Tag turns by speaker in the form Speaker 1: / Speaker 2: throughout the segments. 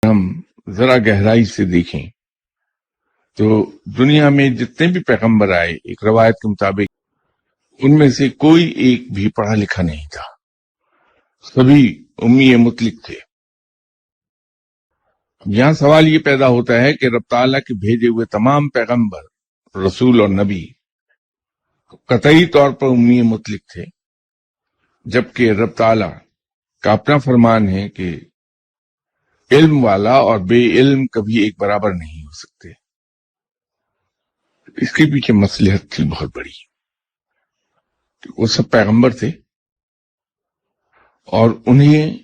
Speaker 1: ہم ذرا گہرائی سے دیکھیں تو دنیا میں جتنے بھی پیغمبر آئے ایک روایت کے مطابق ان میں سے کوئی ایک بھی پڑھا لکھا نہیں تھا، سبھی امی مطلق تھے۔ یہاں سوال یہ پیدا ہوتا ہے کہ رب تعالیٰ کے بھیجے ہوئے تمام پیغمبر، رسول اور نبی قطعی طور پر امی مطلق تھے، جبکہ رب تعالیٰ کا اپنا فرمان ہے کہ علم والا اور بے علم کبھی ایک برابر نہیں ہو سکتے۔ اس کے پیچھے مصلحت تھی بہت بڑی۔ وہ سب پیغمبر تھے اور انہیں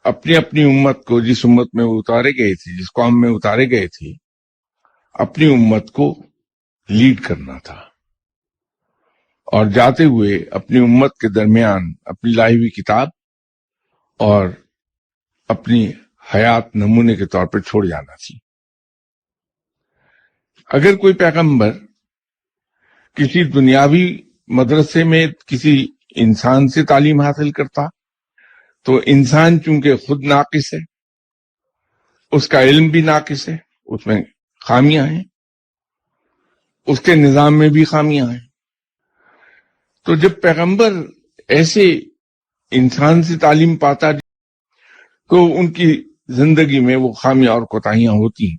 Speaker 1: اپنی اپنی امت کو، جس امت میں وہ اتارے گئے تھے، جس قوم میں اتارے گئے تھے، اپنی امت کو لیڈ کرنا تھا، اور جاتے ہوئے اپنی امت کے درمیان اپنی لائی ہوئی کتاب اور اپنی حیات نمونے کے طور پر چھوڑ جانا تھی۔ اگر کوئی پیغمبر کسی دنیاوی مدرسے میں کسی انسان سے تعلیم حاصل کرتا تو انسان چونکہ خود ناقص ہے، اس کا علم بھی ناقص ہے، اس میں خامیاں ہیں، اس کے نظام میں بھی خامیاں ہیں۔ تو جب پیغمبر ایسے انسان سے تعلیم پاتا تو ان کی زندگی میں وہ خامیاں اور کوتاہیاں ہوتی ہیں،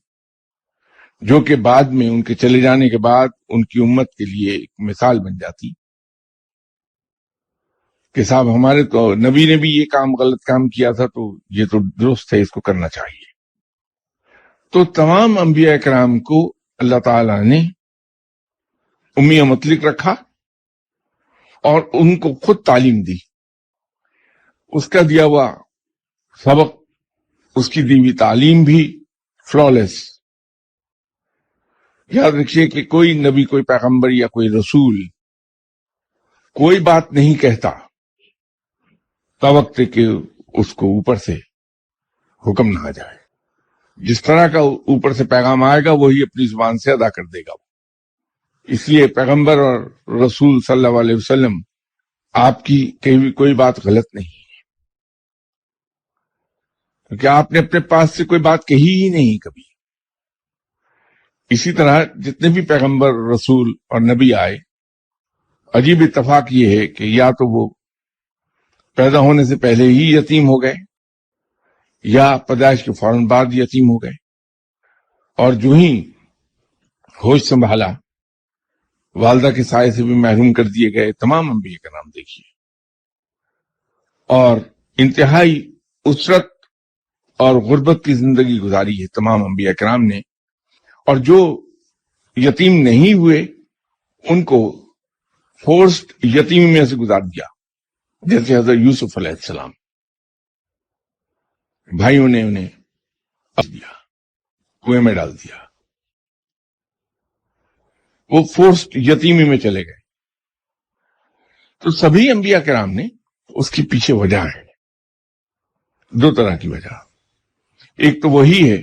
Speaker 1: جو کہ بعد میں ان کے چلے جانے کے بعد ان کی امت کے لیے ایک مثال بن جاتی کہ صاحب ہمارے تو نبی نے بھی یہ غلط کام کیا تھا، تو یہ تو درست ہے، اس کو کرنا چاہیے۔ تو تمام انبیاء کرام کو اللہ تعالی نے امی مطلق رکھا اور ان کو خود تعلیم دی، اس کا دیا ہوا سبق، اس کی دی ہوئی تعلیم بھی فلالیس۔ یاد رکھیے کہ کوئی نبی، کوئی پیغمبر یا کوئی رسول کوئی بات نہیں کہتا توقع کہ اس کو اوپر سے حکم نہ آ جائے۔ جس طرح کا اوپر سے پیغام آئے گا وہی اپنی زبان سے ادا کر دے گا۔ اس لیے پیغمبر اور رسول صلی اللہ علیہ وسلم آپ کی کہی ہوئی کوئی بات غلط نہیں ہے، کیونکہ آپ نے اپنے پاس سے کوئی بات کہی ہی نہیں کبھی۔ اسی طرح جتنے بھی پیغمبر، رسول اور نبی آئے، عجیب اتفاق یہ ہے کہ یا تو وہ پیدا ہونے سے پہلے ہی یتیم ہو گئے یا پیدائش کے فوراً بعد یتیم ہو گئے، اور جو ہی ہوش سنبھالا والدہ کے سائے سے بھی محروم کر دیے گئے۔ تمام انبیاء کا نام دیکھیے، اور انتہائی اسرت اور غربت کی زندگی گزاری ہے تمام انبیاء کرام نے، اور جو یتیم نہیں ہوئے ان کو فورسڈ یتیمی میں سے گزار دیا، جیسے حضرت یوسف علیہ السلام، بھائیوں نے انہیں دیا، کنویں میں ڈال دیا، وہ فورسڈ یتیمی میں چلے گئے۔ تو سبھی انبیاء کرام نے اس کی پیچھے وجہ ہے، دو طرح کی وجہ۔ ایک تو وہی ہے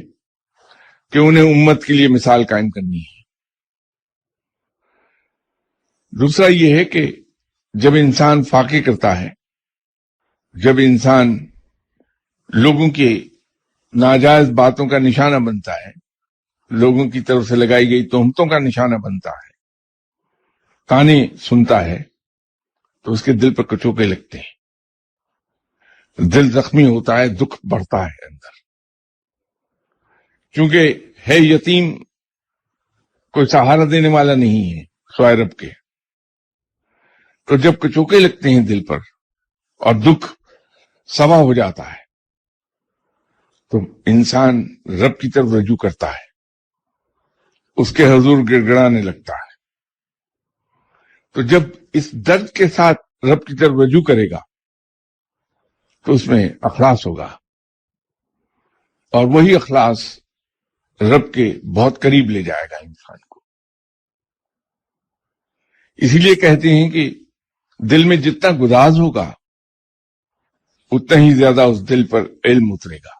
Speaker 1: کہ انہیں امت کے لیے مثال قائم کرنی ہے، دوسرا یہ ہے کہ جب انسان فاقے کرتا ہے، جب انسان لوگوں کے ناجائز باتوں کا نشانہ بنتا ہے، لوگوں کی طرف سے لگائی گئی تہمتوں کا نشانہ بنتا ہے، تانے سنتا ہے، تو اس کے دل پر کچوکے لگتے ہیں، دل زخمی ہوتا ہے، دکھ بڑھتا ہے اندر، چونکہ ہے یتیم، کوئی سہارا دینے والا نہیں ہے سوائے رب کے۔ تو جب کچوکے لگتے ہیں دل پر اور دکھ سوا ہو جاتا ہے تو انسان رب کی طرف رجوع کرتا ہے، اس کے حضور گڑ گڑانے لگتا ہے۔ تو جب اس درد کے ساتھ رب کی طرف رجوع کرے گا تو اس میں اخلاص ہوگا، اور وہی اخلاص رب کے بہت قریب لے جائے گا انسان کو۔ اسی لیے کہتے ہیں کہ دل میں جتنا گداز ہوگا اتنا ہی زیادہ اس دل پر علم اترے گا۔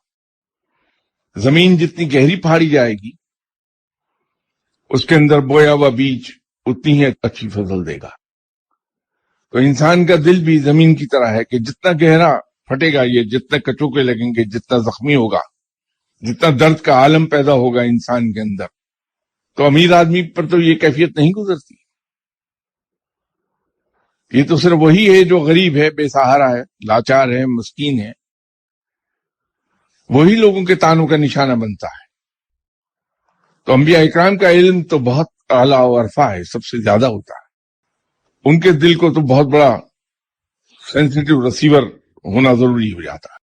Speaker 1: زمین جتنی گہری پھاڑی جائے گی اس کے اندر بویا ہوا بیج اتنی ہی اچھی فصل دے گا۔ تو انسان کا دل بھی زمین کی طرح ہے کہ جتنا گہرا پھٹے گا، یہ جتنے کچوکے لگیں گے، جتنا زخمی ہوگا، جتنا درد کا عالم پیدا ہوگا انسان کے اندر، تو امیر آدمی پر تو یہ کیفیت نہیں گزرتی. یہ تو صرف وہی ہے جو غریب ہے، بے سہارا ہے، لاچار ہے، مسکین ہے، وہی لوگوں کے تانوں کا نشانہ بنتا ہے. تو انبیاء اکرام کا علم تو بہت اعلیٰ و عرفہ ہے، سب سے زیادہ ہوتا ہے. ان کے دل کو تو بہت بڑا سینسیٹیو ریسیور ہونا ضروری ہو جاتا ہے.